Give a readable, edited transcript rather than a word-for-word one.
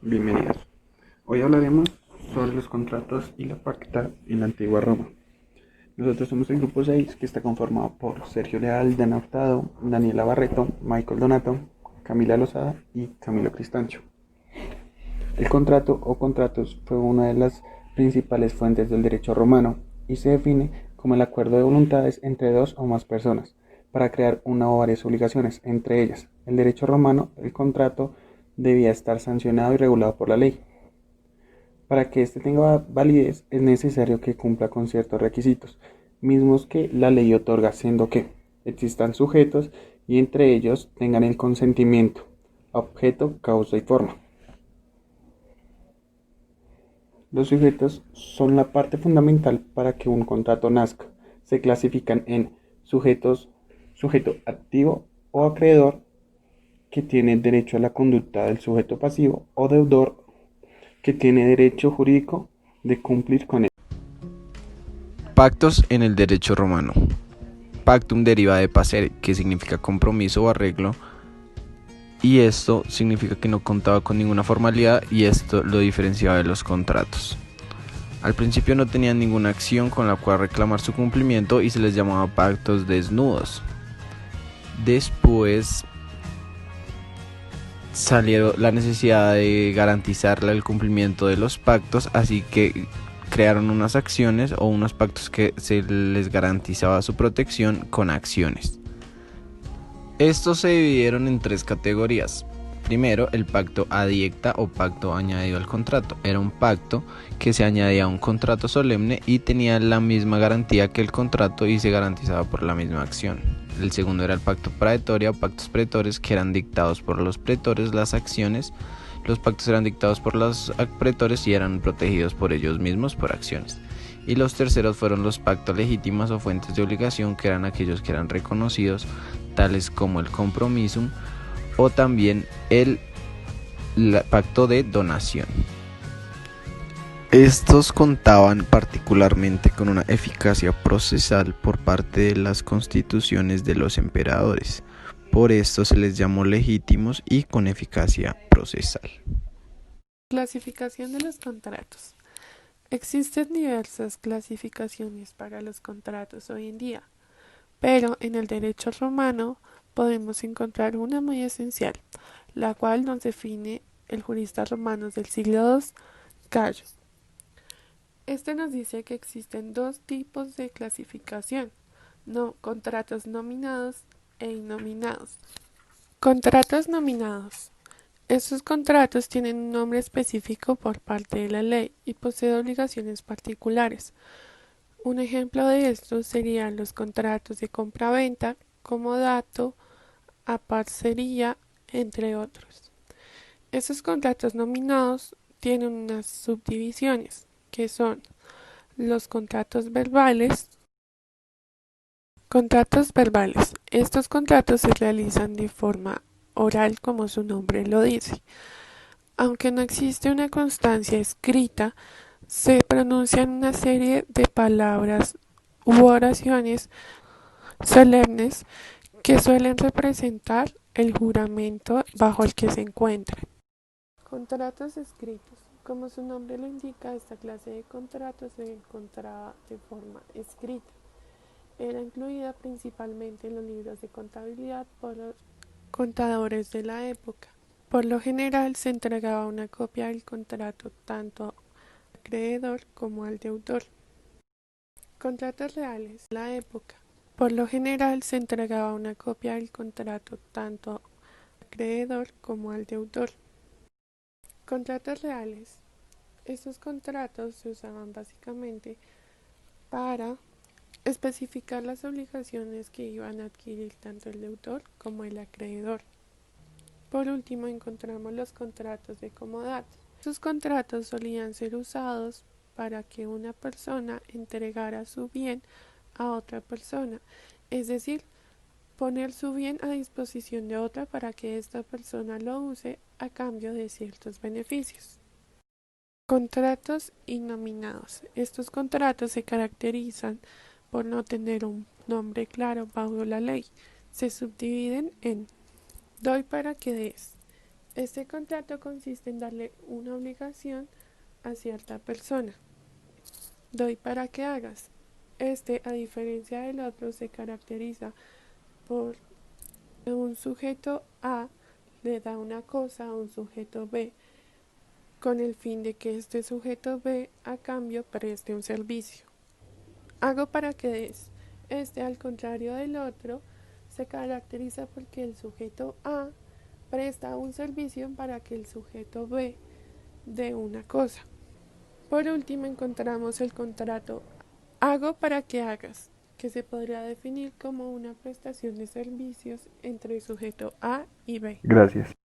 Bienvenidos. Hoy hablaremos sobre los contratos y la pacta en la antigua Roma. Nosotros somos el grupo 6 que está conformado por Sergio Leal, Dana Hurtado, Daniela Barreto, Michael Donato, Camila Lozada y Camilo Cristancho. El contrato o contratos fue una de las principales fuentes del derecho romano y se define como el acuerdo de voluntades entre dos o más personas para crear una o varias obligaciones, entre ellas, el derecho romano, el contrato debía estar sancionado y regulado por la ley. Para que éste tenga validez es necesario que cumpla con ciertos requisitos, mismos que la ley otorga, siendo que existan sujetos y entre ellos tengan el consentimiento, objeto, causa y forma. Los sujetos son la parte fundamental para que un contrato nazca. Se clasifican en sujeto activo o acreedor, que tiene derecho a la conducta del sujeto pasivo, o deudor, que tiene derecho jurídico de cumplir con él. Pactos en el derecho romano. Pactum deriva de pacer, que significa compromiso o arreglo, y esto significa que no contaba con ninguna formalidad y esto lo diferenciaba de los contratos. Al principio no tenían ninguna acción con la cual reclamar su cumplimiento y se les llamaba pactos desnudos. Después salió la necesidad de garantizar el cumplimiento de los pactos, así que crearon unas acciones o unos pactos que se les garantizaba su protección con acciones. Estos se dividieron en tres categorías. Primero, el pacto adiecta o pacto añadido al contrato. Era un pacto que se añadía a un contrato solemne y tenía la misma garantía que el contrato y se garantizaba por la misma acción. El segundo era el pacto praetoria o pactos pretores, que eran dictados por los pretores las acciones. Los pactos eran dictados por los pretores y eran protegidos por ellos mismos por acciones. Y los terceros fueron los pactos legítimos o fuentes de obligación, que eran aquellos que eran reconocidos, tales como el compromisum o también el pacto de donación. Estos contaban particularmente con una eficacia procesal por parte de las constituciones de los emperadores. Por esto se les llamó legítimos y con eficacia procesal. Clasificación de los contratos. Existen diversas clasificaciones para los contratos hoy en día, pero en el derecho romano podemos encontrar una muy esencial, la cual nos define el jurista romano del siglo II, Cayo. Este nos dice que existen dos tipos de clasificación, contratos nominados e innominados. Contratos nominados. Estos contratos tienen un nombre específico por parte de la ley y poseen obligaciones particulares. Un ejemplo de estos serían los contratos de compraventa, comodato, aparcería, entre otros. Estos contratos nominados tienen unas subdivisiones, que son los contratos verbales. Contratos verbales. Estos contratos se realizan de forma oral, como su nombre lo dice. Aunque no existe una constancia escrita, se pronuncian una serie de palabras u oraciones solemnes que suelen representar el juramento bajo el que se encuentran. Contratos escritos. Como su nombre lo indica, esta clase de contratos se encontraba de forma escrita. Era incluida principalmente en los libros de contabilidad por los contadores de la época. Por lo general se entregaba una copia del contrato tanto al acreedor como al deudor. Contratos reales. La época. Por lo general se entregaba una copia del contrato tanto al acreedor como al deudor. Contratos reales. Estos contratos se usaban básicamente para especificar las obligaciones que iban a adquirir tanto el deudor como el acreedor. Por último, encontramos los contratos de comodato. Estos contratos solían ser usados para que una persona entregara su bien a otra persona, es decir, poner su bien a disposición de otra para que esta persona lo use a cambio de ciertos beneficios. Contratos innominados. Estos contratos se caracterizan por no tener un nombre claro bajo la ley. Se subdividen en doy para que des, Este contrato consiste en darle una obligación a cierta persona. Doy para que hagas. Este, a diferencia del otro, se caracteriza por un sujeto A le da una cosa a un sujeto B con el fin de que este sujeto B a cambio preste un servicio. Hago para que des. Este, al contrario del otro, se caracteriza porque el sujeto A presta un servicio para que el sujeto B dé una cosa. Por último, encontramos el contrato hago para que hagas, que se podría definir como una prestación de servicios entre el sujeto A y B. Gracias.